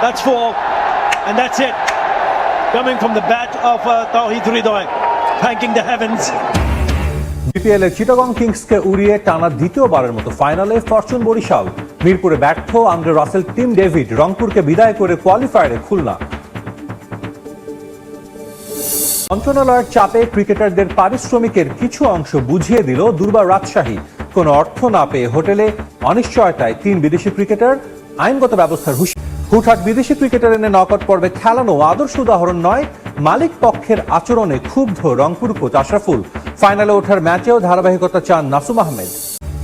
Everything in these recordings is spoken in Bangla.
That's 4, and that's it. Coming from the bat of Tawhid Hridoy, thanking the heavens. BPL এ চিটাগং কিংসকে উড়িয়ে টানা দ্বিতীয়বারের মতো ফাইনালে ফরচুন বরিশাল। মিরপুরে ব্যর্থ আন্দ্রে রাসেল, টিম ডেভিড রংপুরকে বিদায় করে কোয়ালিফায়ারে খুলনা। মন্ত্রণালয়ের চাপে ক্রিকেটারদের পারিশ্রমিকের কিছু অংশ বুঝিয়ে দিল দুর্বার রাজশাহী। কোনো অর্থ না পেয়ে হোটেলে অনিশ্চয়তায় 3 বিদেশি ক্রিকেটার, আইনগত ব্যবস্থার হুটহাট বিদেশি ক্রিকেটার এনে নকআউট পর্বে খেলানো আদর্শ উদাহরণ নয়। মালিক পক্ষের আচরণে ক্ষুব্ধ রংপুর কোচ আশরাফুল। ফাইনালে ওঠার ম্যাচেও ধারাবাহিকতা চান নাসুম আহমেদ।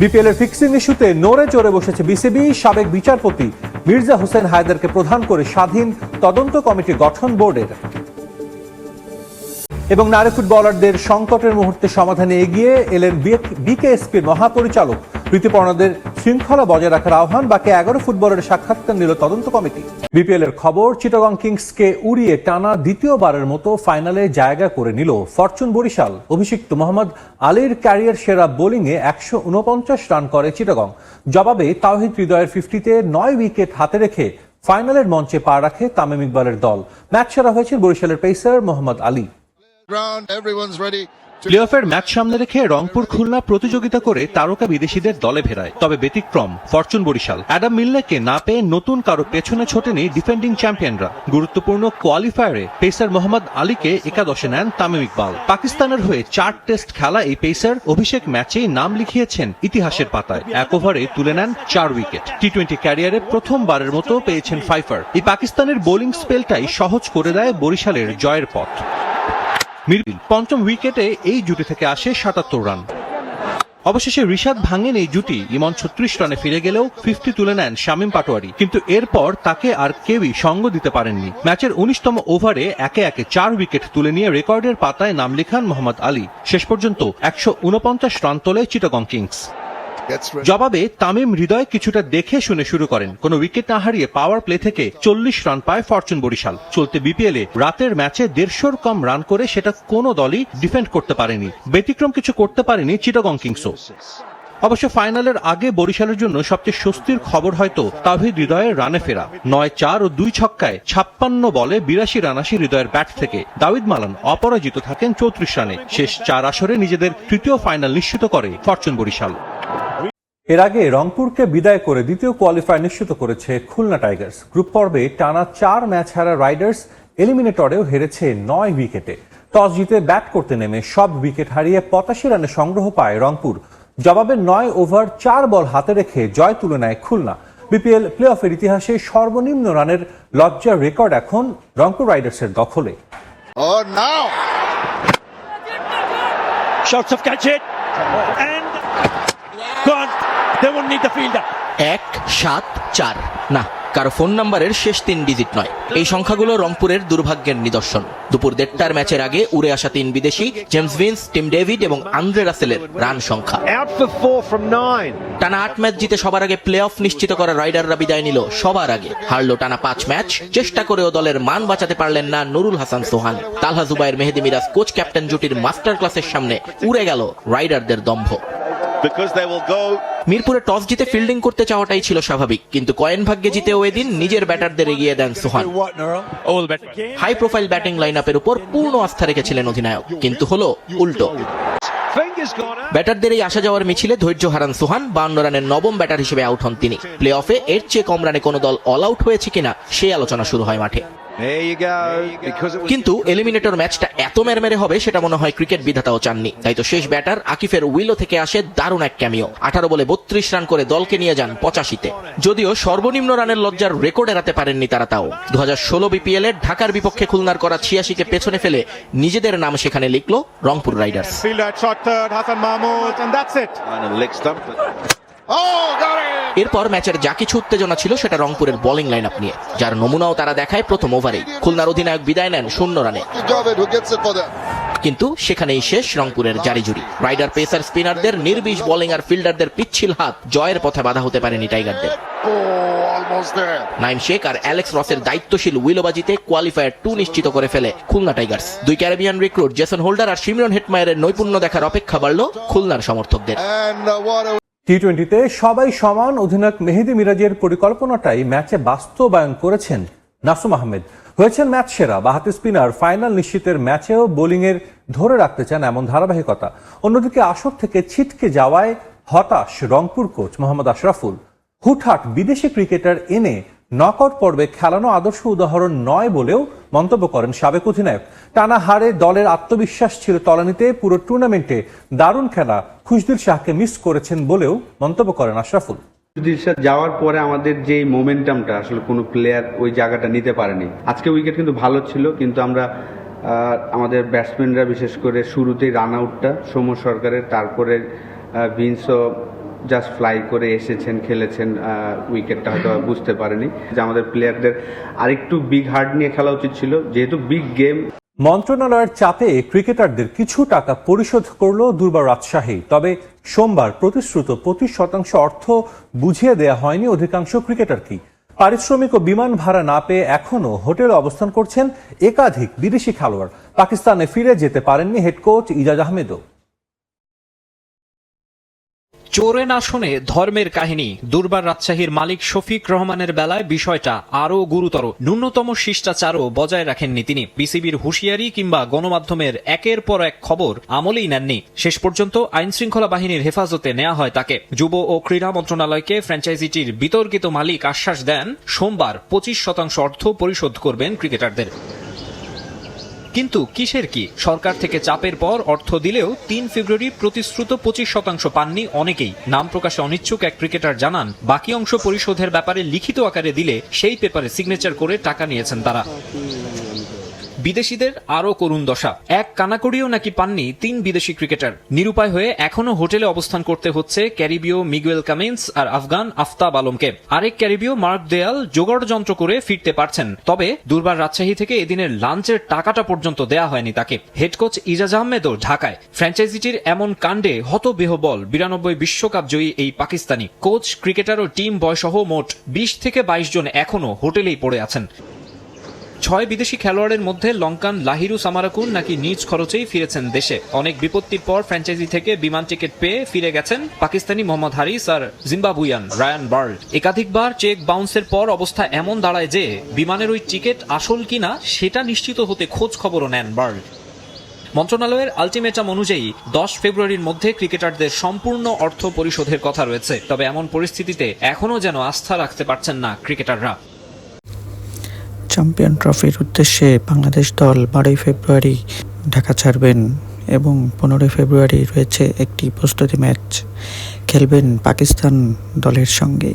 বিপিএল এর ফিক্সিং ইস্যুতে নড়ে চড়ে বসেছে বিসিবি। সাবেক বিচারপতি মির্জা হোসেন হায়দারকে প্রধান করে স্বাধীন তদন্ত কমিটি গঠন বোর্ডের। এবং নারী ফুটবলারদের সংকটের মুহূর্তে সমাধানে এগিয়ে এলেন বিকেএসপির মহাপরিচালক। ঋতুপর্ণদের শৃঙ্খলা বজায় রাখার আহ্বান। বাকি 11 ফুটবলের সাক্ষাৎকার নিল তদন্ত কমিটি। বিপিএল এর খবর, চিটাগং কিংসকে উড়িয়ে টানা দ্বিতীয়বারের মতো ফাইনালে জায়গা করে নিল ফরচুন বরিশাল। অভিষিক্ত মোহাম্মদ আলীর ক্যারিয়ার সেরা বোলিংয়ে 149 রান করে চিটাগং। জবাবে তাওহিদ হৃদয়ের 50-তে 9 উইকেট হাতে রেখে ফাইনালের মঞ্চে পা রাখে তামিম ইকবালের দল। ম্যাচ সেরা হয়েছেন বরিশালের পেসার মোহাম্মদ আলী। প্লে অফের ম্যাচ সামনে রেখে রংপুর খুলনা প্রতিযোগিতা করে তারকা বিদেশিদের দলে ভেড়ায়। তবে ব্যতিক্রম ফরচুন বরিশাল। অ্যাডাম মিলনেকে না পেয়ে নতুন কারো পেছনে ছোটেনি ডিফেন্ডিং চ্যাম্পিয়নরা। গুরুত্বপূর্ণ কোয়ালিফায়ারে পেসার মোহাম্মদ আলীকে একাদশে নেন তামিম ইকবাল। পাকিস্তানের হয়ে 4 টেস্ট খেলা এই পেসার অভিষেক ম্যাচেই নাম লিখিয়েছেন ইতিহাসের পাতায়। 1 ওভারে তুলে নেন 4 উইকেট। টি-20 ক্যারিয়ারে প্রথমবারের মতো পেয়েছেন 5 এই পাকিস্তানের বোলিং স্পেলটাই সহজ করে দেয় বরিশালের জয়ের পথ। মিরপুর 5ম উইকেটে এই জুটি থেকে আসে 77 রান। অবশেষে রিশাদ ভাঙেন এই জুটি। ইমন 36 রানে ফিরে গেলেও 50 তুলে নেন শামীম পাটোয়ারি। কিন্তু এরপর তাকে আর কেউই সঙ্গ দিতে পারেননি। ম্যাচের 19তম ওভারে একে একে 4 উইকেট তুলে নিয়ে রেকর্ডের পাতায় নাম লেখান মোহাম্মদ আলী। শেষ পর্যন্ত 149 রান তোলে চিটাগং কিংস। জবাবে তামিম হৃদয় কিছুটা দেখে শুনে শুরু করেন। কোনো উইকেট না হারিয়ে পাওয়ার প্লে থেকে 40 রান পায় ফরচুন বরিশাল। চলতে বিপিএল এ রাতের ম্যাচে 150-র কম রান করে সেটা কোনো দলই ডিফেন্ড করতে পারেনি। ব্যতিক্রম কিছু করতে পারেনি চিটাগং কিংসও। অবশ্য ফাইনালের আগে বরিশালের জন্য সবচেয়ে স্বস্তির খবর হয়তো তাওহিদ হৃদয়ের রানে ফেরা। 9-4 ও 2 ছক্কায় 56 বলে 82 রান আসে হৃদয়ের ব্যাট থেকে। দাউদ মালান অপরাজিত থাকেন 34 রানে। শেষ 4 আসরে নিজেদের তৃতীয় ফাইনাল নিশ্চিত করে ফরচুন বরিশাল। এর আগে রংপুরকে বিদায় করে দ্বিতীয় কোয়ালিফায়ার নিশ্চিত করেছে খুলনা টাইগার্স। গ্রুপ পর্বে টানা 4 ম্যাচ হারা রাইডার্স এলিমিনেটরেও হেরেছে 9 উইকেটে। টস জিতে ব্যাট করতে নেমে সব উইকেট হারিয়ে 85 রানে সংগ্রহ পায় রংপুর। জবাবে 9 ওভার 4 বল হাতে রেখে জয় তুলে নেয় খুলনা। বিপিএল প্লে অফের ইতিহাসে সর্বনিম্ন রানের লজ্জার রেকর্ড এখন রংপুর রাইডার্সের দখলে। Shots of catch it and gone. They won't need the fielder. 1-7-4 না, কারো ফোন নাম্বারের শেষ 3 ডিজিট নয়। এই সংখ্যাগুলো রংপুরের দুর্ভাগ্যের নিদর্শন। দুপুর 1:30টার ম্যাচের আগে উড়ে আসা 3 বিদেশি জেমস ভিন্স, টিম ডেভিড এবং আন্দ্রে রাসেলের রান সংখ্যা। টানা 8 ম্যাচ জিতে সবার আগে প্লে অফ নিশ্চিত করা রাইডাররা বিদায় নিল সবার আগে। হারলো টানা 5 ম্যাচ। চেষ্টা করেও দলের মান বাঁচাতে পারলেন না নুরুল হাসান সোহান। তালহা জুবায়ের, মেহেদী মিরাজ কোচ ক্যাপ্টেন জুটির মাস্টার ক্লাসের সামনে উড়ে গেল রাইডারদের দম্ভ। মিরপুরে টস জিতে ফিল্ডিং করতে চাওয়াটাই ছিল স্বাভাবিক, কিন্তু কয়েন ভাগ্যে জিতেও এদিন নিজের ব্যাটারদের এগিয়ে দেন সোহান। হাই প্রোফাইল ব্যাটিং লাইন আপের উপর পূর্ণ আস্থা রেখেছিলেন অধিনায়ক, কিন্তু হলো উল্টো। ব্যাটারদের এই আসা যাওয়ার মিছিলে ধৈর্য হারান সোহান। 52 রানের 9ম ব্যাটার হিসেবে আউট হন তিনি। প্লে অফে এর চেয়ে কম রানে কোনো দল অল আউট হয়েছে কিনা সেই আলোচনা শুরু হয় মাঠে। কিন্তু এলিমিনেটর ম্যাচটা এত মেরমেরে হবে সেটা মনে হয় ক্রিকেট বিধাতাও চাননি। তাই তো শেষ ব্যাটার আকিফের উইলো থেকে আসে দারুণ এক ক্যামিও। 18 বলে 32 রান করে দলকে নিয়ে যান 85-তে। যদিও সর্বনিম্ন রানের লজ্জার রেকর্ড এড়াতে পারেননি তারা। তাও 2016 বিপিএল এর ঢাকার বিপক্ষে খুলনার করা 86-কে পেছনে ফেলে নিজেদের নাম সেখানে লিখল রংপুর রাইডার্স। এরপর ম্যাচের যা কিছু উত্তেজনা ছিল সেটা রংপুরের বোলিং লাইন আপ নিয়ে, যার নমুনাও তারা দেখায় প্রথম ওভারেই। খুলনার অধিনায়ক বিদায় নেন 0 রানে। কিন্তু সেখানেই শেষ রংপুরের জারিজুরি। রাইডার, পেসার, স্পিনারদের নির্বিষ বোলিং আর ফিল্ডারদের পিচ্ছিল হাত জয়ের পথে বাধা হতে পারেনি টাইগারদের। নাইম শেখ আর অ্যালেক্স রসের দায়িত্বশীল উইলোবাজিতে কোয়ালিফায়ার 2 নিশ্চিত করে ফেলে Khulna Tigers. 2 Caribbean recruit Jason Holder আর শিমরন হেটমায়ারের নৈপুণ্য দেখার অপেক্ষা বাড়ল খুলনার সমর্থকদের। টি-20তে সবাই সমান অধিনায়ক মেহেদী মিরাজের পরিকল্পনাটাই ম্যাচে বাস্তবায়ন করেছেন নাসুম আহমেদ হয়েছেন ম্যাচ সেরা। বাঁহাতি স্পিনার ফাইনাল নিশ্চিতের ম্যাচেও বোলিংয়ের ধরে রাখতে চান এমন ধারাবাহিকতা। অন্যদিকে আসর থেকে ছিটকে যাওয়ায় হতাশ রংপুর কোচ মোহাম্মদ আশরাফুল। হুটহাট বিদেশি ক্রিকেটার এনে নকআউট পর্বে খেলানো আদর্শ উদাহরণ নয় বলেও মন্তব্য করেন সাবেক অধিনায়ক। টানা হারে দলের আত্মবিশ্বাস ছিল তলানিতে। পুরো টুর্নামেন্টে দারুণ খেলা খুশদিল শাহকে মিস করেছেন বলেও মন্তব্য করেন আশরাফুল। খুশদিল যাওয়ার পরে আমাদের যে মোমেন্টামটা আসলে কোনো প্লেয়ার ওই জায়গাটা নিতে পারেনি। আজকে উইকেট কিন্তু ভালো ছিল, কিন্তু আমরা আমাদের ব্যাটসম্যানরা বিশেষ করে শুরুতেই রান আউটটা সৌম্য সরকারের, তারপরে ভিন্সও জাস্ট ফ্লাই করে এসেছেন, খেলেছেন, উইকেটটা হয়তো বুঝতে পারেনি। যে আমাদের প্লেয়ারদের আরেকটু বিগ হার্ট নিয়ে খেলা উচিত ছিল, যেহেতু বিগ গেম। মন্ত্রণালয়ের চাপে ক্রিকেটারদের কিছু টাকা পরিশোধ করল দুর্বার রাজশাহী। তবে সোমবার প্রতিশ্রুত 25% অর্থ বুঝিয়ে দেয়া হয়নি অধিকাংশ ক্রিকেটারকেই। পারিশ্রমিক ও বিমান ভাড়া না পেয়ে এখনও হোটেলে অবস্থান করছেন একাধিক বিদেশি খেলোয়াড়। পাকিস্তানে ফিরে যেতে পারেননি হেড কোচ ইজাজ আহমেদও। চোরে না শুনে ধর্মের কাহিনী। দুর্বার রাজশাহীর মালিক শফিক রহমানের বেলায় বিষয়টা আরও গুরুতর। ন্যূনতম শিষ্টাচারও বজায় রাখেননি তিনি। বিসিবির হুঁশিয়ারি কিংবা গণমাধ্যমের একের পর এক খবর আমলেই নেননি। শেষ পর্যন্ত আইন শৃঙ্খলা বাহিনীর হেফাজতে নেওয়া হয় তাকে। যুব ও ক্রীড়া মন্ত্রণালয়কে ফ্র্যাঞ্চাইজিটির বিতর্কিত মালিক আশ্বাস দেন সোমবার 25% অর্থ পরিশোধ করবেন ক্রিকেটারদের। কিন্তু কিসের কি? সরকার থেকে চাপের পর অর্থ দিলেও 3 ফেব্রুয়ারি প্রতিশ্রুত 25% পাননি অনেকেই। নাম প্রকাশে অনিচ্ছুক এক ক্রিকেটার জানান, বাকি অংশ পরিশোধের ব্যাপারে লিখিত আকারে দিলে সেই পেপারে সিগনেচার করে টাকা নিয়েছেন তারা। বিদেশিদের আরও করুণ দশা। এক কানাকড়িও নাকি পাননি 3 বিদেশি ক্রিকেটার। নিরুপায় হয়ে এখনও হোটেলে অবস্থান করতে হচ্ছে ক্যারিবীয় মিগুয়েল কামিন্স আর আফগান আফতাব আলমকে। আরেক ক্যারিবীয় মার্ক দেয়াল জোগাড় যন্ত্র করে ফিরতে পারছেন, তবে দুর্বার রাজশাহী থেকে এদিনের লাঞ্চের টাকাটা পর্যন্ত দেয়া হয়নি তাকে। হেড কোচ ইজাজ আহমেদও ঢাকায়। ফ্র্যাঞ্চাইজিটির এমন কাণ্ডে হতবিহ্বল 92 বিশ্বকাপ জয়ী এই পাকিস্তানি কোচ, ক্রিকেটার ও টিম বয়সহ মোট 20 থেকে 22 জন এখনও হোটেলেই পড়ে আছেন। 6 বিদেশি খেলোয়াড়ের মধ্যে লঙ্কান লাহিরু সামারাকুন নাকি নিজ খরচেই ফিরেছেন দেশে। অনেক বিপত্তির পর ফ্র্যাঞ্চাইজি থেকে বিমান টিকিট পেয়ে ফিরে গেছেন পাকিস্তানি মোহাম্মদ হারিস আর জিম্বাবুয়ান রায়ান বার্ল। একাধিকবার চেক বাউন্সের পর অবস্থা এমন দাঁড়ায় যে বিমানের ওই টিকিট আসল কিনা সেটা নিশ্চিত হতে খোঁজ খবরও নেন বার্ল। মন্ত্রণালয়ের আলটিমেটাম অনুযায়ী 10 ফেব্রুয়ারির মধ্যে ক্রিকেটারদের সম্পূর্ণ অর্থ পরিশোধের কথা রয়েছে। তবে এমন পরিস্থিতিতে এখনও যেন আস্থা রাখতে পারছেন না ক্রিকেটাররা। চ্যাম্পিয়ন ট্রফির উদ্দেশ্যে বাংলাদেশ দল 12 ফেব্রুয়ারি ঢাকা ছাড়বেন এবং 15 ফেব্রুয়ারি রয়েছে একটি প্রস্তুতি ম্যাচ খেলবেন পাকিস্তান দলের সঙ্গে।